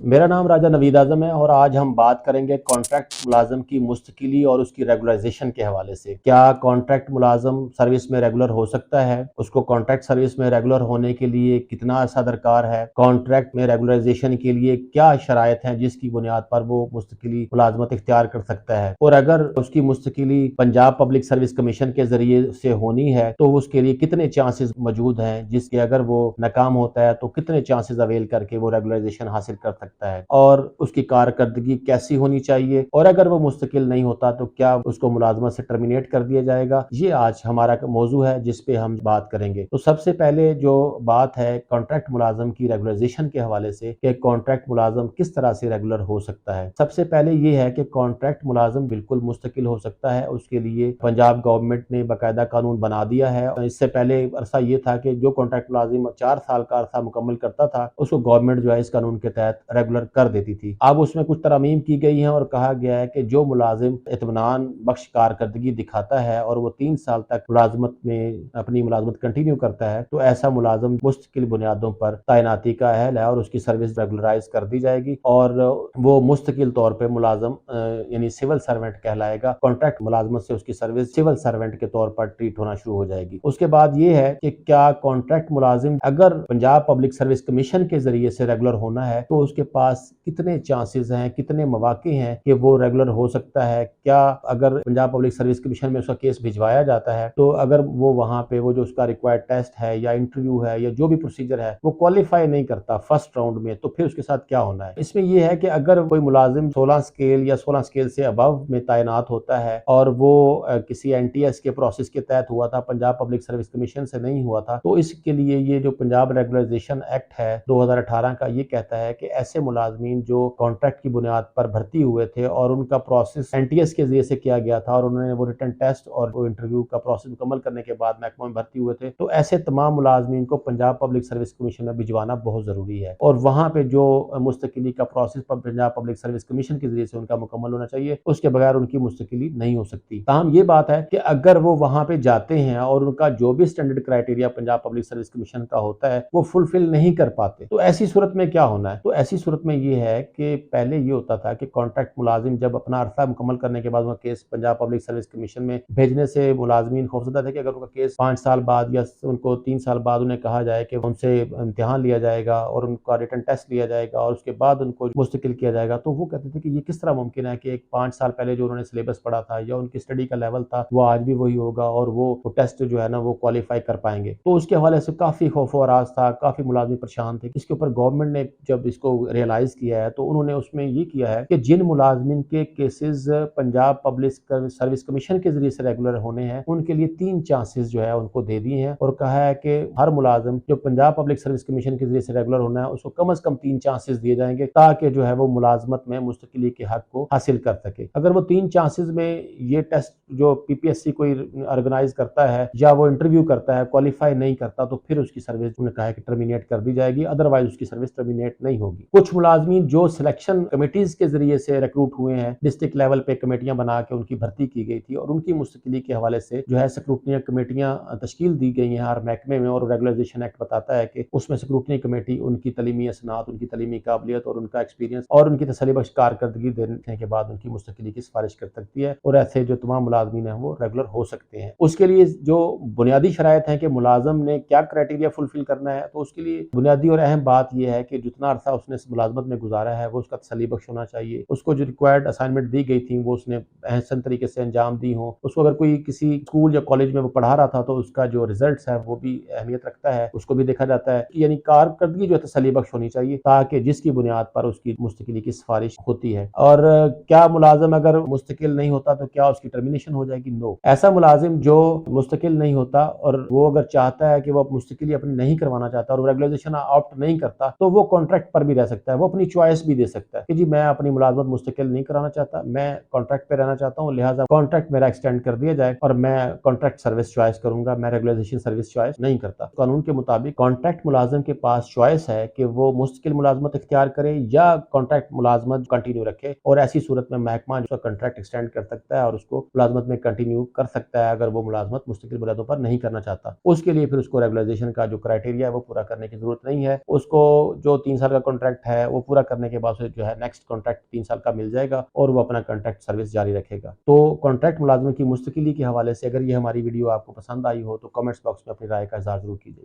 मेरा नाम राजा नवीद आज़म है और आज हम बात करेंगे कॉन्ट्रैक्ट मुलाज़म की मुस्तकिली और उसकी रेगुलराइजेशन के हवाले से। क्या कॉन्ट्रैक्ट मुलाज़म सर्विस में रेगुलर हो सकता है? उसको कॉन्ट्रैक्ट सर्विस में रेगुलर होने के लिए कितना अरसा दरकार है? कॉन्ट्रैक्ट में रेगुलराइजेशन के लिए क्या शराइत हैं जिसकी बुनियाद पर वो मुस्तकिली मुलाजमत इख्तियार कर सकता है? और अगर उसकी मुस्तकिली पंजाब पब्लिक सर्विस कमीशन के ज़रिए से होनी है तो उसके लिए कितने चांसेस मौजूद हैं, जिसके अगर वो नाकाम होता है तो कितने चांसेस अवेल करके वो रेगुलराइजेशन हासिल कर सकता है, और उसकी कारकर्दगी कैसी होनी चाहिए, और अगर वो मुस्तकिल नहीं होता तो क्या उसको मुलाजमत से टर्मिनेट कर दिया जाएगा। ये आज हमारा मौजू है जिस पे हम बात करेंगे। तो सबसे पहले जो बात है कॉन्ट्रैक्ट मुलाजम की रेगुलराइजेशन के हवाले से कि कॉन्ट्रैक्ट मुलाजम किस तरह से रेगुलर हो सकता है। सबसे पहले ये है कि कॉन्ट्रैक्ट मुलाजम बिल्कुल मुस्तकिल हो सकता है। उसके लिए पंजाब गवर्नमेंट ने बाकायदा कानून बना दिया है। इससे पहले अरसा ये था कि जो कॉन्ट्रैक्ट मुलाजिम 4 साल का अरसा मुकम्मल करता था उसको गवर्नमेंट जो है इस कानून के तहत रेगुलर कर देती थी। अब उसमें कुछ तरमीम की गई हैं और कहा गया है कि जो मुलाजिम इत्मीनान बख्श कारकर्दगी दिखाता है और वो 3 साल तक मुलाजमत में अपनी मुलाजमत कंटिन्यू करता है तो ऐसा मुलाजिम मुस्तकिल बुनियादों पर तैनाती का अहल है और उसकी सर्विस रेगुलराइज कर दी जाएगी और वो मुस्तकिल तौर पर मुलाजम यानी सिविल सर्वेंट कहलाएगा। कॉन्ट्रैक्ट मुलाजमत से उसकी सर्विस सिविल सर्वेंट के तौर पर ट्रीट होना शुरू हो जाएगी। उसके बाद ये है कि क्या कॉन्ट्रैक्ट मुलाजिम अगर पंजाब पब्लिक सर्विस कमीशन के जरिए से रेगुलर होना है तो उसके पास कितने चांसेस हैं, कितने मौके हैं कि वो रेगुलर हो सकता है। क्या अगर पंजाब पब्लिक सर्विस कमीशन में उसका केस भिजवाया जाता है तो अगर वो वहां पे वो जो उसका रिक्वायर्ड टेस्ट है या इंटरव्यू है या जो भी प्रोसीजर है वो क्वालिफाई नहीं करता फर्स्ट राउंड में, तो फिर उसके साथ क्या होना है। इसमें यह है कि अगर कोई मुलाजिम 16 स्केल या 16 स्केल से अबव में तैनात होता है और वो किसी एनटीएस के प्रोसेस के तहत हुआ था, पंजाब पब्लिक सर्विस कमीशन से नहीं हुआ था, तो इसके लिए ये जो पंजाब रेगुलराइजेशन एक्ट है 2018 का, ये कहता है कि ऐसे मुलाजमीन जो कॉन्ट्रैक्ट की बुनियाद पर भर्ती हुए थे और उनका प्रोसेस एनटीएस के जरिए से किया गया था और उन्होंने वो रिटन टेस्ट और वो इंटरव्यू का प्रोसेस मुकम्मल करने के बाद महकमा में भर्ती हुए थे, तो ऐसे तमाम मुलाजमीन को पंजाब पब्लिक सर्विस कमीशन में भिजवाना बहुत जरूरी है और वहां पे जो मुस्तकिली का process Punjab public service commission के जरिए से उनका मुकम्मल होना चाहिए, उसके बगैर उनकी मुस्तकिली नहीं हो सकती। ताहम ये बात है कि अगर वो वहां पे जाते हैं और उनका जो भी standard criteria Punjab public service commission का होता है वो फुलफिल नहीं कर पाते, तो ऐसी सूरत में क्या होना है। तो ऐसी सूरत में ये है कि पहले ये होता था कि कॉन्ट्रैक्ट मुलाजिम जब अपना अरसा मुकम्मल करने के बाद उनका case Punjab public service commission में भेजने से मुलाजमीन खौफजदा थे कि अगर उनका केस 5 साल बाद या उनको 3 साल बाद उन्हें कहा जाए कि उनसे इम्तिहान लिया जाएगा और उनका रिटन टेस्ट लिया जाएगा और उसके बाद उनको मुस्तकिल किया जाएगा, तो वो कहते थे कि ये किस तरह मुमकिन है कि एक 5 साल पहले जो उन्होंने सिलेबस पढ़ा था या उनकी स्टडी का लेवल था वो आज भी वही होगा और वो टेस्ट जो है ना वो क्वालिफाई कर पाएंगे। तो उसके हवाले से काफी खौफ और आस था, काफी मुलाजिम परेशान थे। इसके ऊपर गवर्नमेंट ने जब इसको रियलाइज किया है तो उन्होंने उसमें ये किया है कि जिन मुलाजमिन के cases Punjab public service commission के जरिए से रेगुलर होने हैं उनके लिए 3 चांसेस जो है उनको दे दिए हैं और कहा है कि हर मुलाजिम जो पंजाब पब्लिक सर्विस कमीशन के जरिए से रेगुलर होना है उसको कम से कम 3 चांसेस दिए जाएंगे ताकि जो है वो मुलाजमत में मुस्तकिली के हक को हासिल कर सके। अगर वो 3 चांसेस में ये टेस्ट जो पीपीएससी कोई ऑर्गेनाइज करता है या वो इंटरव्यू करता है क्वालिफाई नहीं करता तो फिर उसकी सर्विस उन्होंने कहा है कि टर्मिनेट कर दी जाएगी, अदरवाइज उसकी सर्विस टर्मिनेट नहीं होगी। कुछ मुलाजमीन जो सिलेक्शन कमेटीज के जरिए से रिक्रूट हुए हैं, डिस्ट्रिक्ट लेवल पे कमेटियां बना के उनकी भर्ती की गई थी और उनकी मुस्तकिली के हवाले से जो है स्क्रूटनी कमेटियां तश्कील दी गई हैं हर महकमे में और रेगुलराइजेशन एक्ट बताता है कि उसमें स्क्रूटनी कमेटी उनकी तलीमी असनात, उनकी तलीमी काबिलियत और उनका एक्सपीरियंस और उनकी तसल्ली बख्श कारकर्दगी देने के बाद उनकी मुस्तकिली की सिफारिश कर सकती है और ऐसे जो तमाम मुलाजमीन हैं वो रेगुलर हो सकते हैं। उसके लिए जो बुनियादी शराइत है कि मुलाजम ने क्या क्राइटेरिया फुलफिल करना है, तो उसके लिए बुनियादी और अहम बात यह है कि जितना अरसा उसने मुलाजमत में गुजारा है वो उसका तसल्ली बख्श होना चाहिए। उसको जो रिक्वायर्ड असाइनमेंट दी गई थी वो उसने अहसन तरीके से अंजाम दी हो। उसको अगर कोई किसी स्कूल या कॉलेज में वो पढ़ा रहा था तो उसका जो रिजल्ट है वो भी अहमियत रखता है, उसको भी देखा जाता है। यानी कारकर्दगी जो है तसल्ली बख्श होनी चाहिए ताकि जिसकी बुनियाद पर उसकी मुस्तकिली की सिफारिश होती है। और क्या मुलाजिम अगर मुस्तकिल नहीं होता तो क्या उसकी टर्मिनेशन हो जाएगी? नो। ऐसा मुलाजिम जो मुस्तकिल नहीं होता और वो अगर चाहता है कि वो मुस्तकिली अपनी नहीं करवाना चाहता और रेगुलराइजेशन ऑप्ट नहीं करता तो वो कॉन्ट्रैक्ट पर भी रह सकता है। वो अपनी चॉइस भी दे सकता है कि जी मैं अपनी मुलाजमत मुस्तकिल नहीं कराना चाहता, मैं कॉन्ट्रैक्ट पे रहना चाहता हूँ, लिहाजा कॉन्ट्रैक्ट मेरा एक्सटेंड कर दिया जाए और मैं कॉन्ट्रैक्ट सर्विस चॉइस करूंगा, मैं रेगुलराइजेशन सर्विस चॉइस नहीं करता। कानून के मुताबिक कॉन्ट्रैक्ट मुलाजिम के पास चॉइस है कि वो मुस्तकिल मुलाजमत इख्तियार करे या कॉन्ट्रैक्ट मुलाजमत कंटिन्यू रखे और ऐसी सूरत में महकमा जो कॉन्ट्रैक्ट एक्सटेंड कर सकता है और उसको मुलाजमत में कंटिन्यू कर सकता है अगर वो मुलाजमत मुस्तकिल बुनियादों पर नहीं करना चाहता। उसके लिए फिर उसको रेगुलराइजेशन का जो क्राइटेरिया है वो पूरा करने की जरूरत नहीं है। उसको जो 3 साल का कॉन्ट्रैक्ट کانٹریکٹ ہے وہ پورا کرنے کے بعد جو ہے نیکسٹ کانٹریکٹ 3 سال کا مل جائے گا اور وہ اپنا کانٹریکٹ سروس جاری رکھے گا۔ تو کانٹریکٹ ملازمت کی مستقلی کے حوالے سے اگر یہ ہماری ویڈیو آپ کو پسند آئی ہو تو کمنٹس باکس میں اپنی رائے کا اظہار ضرور کیجیے۔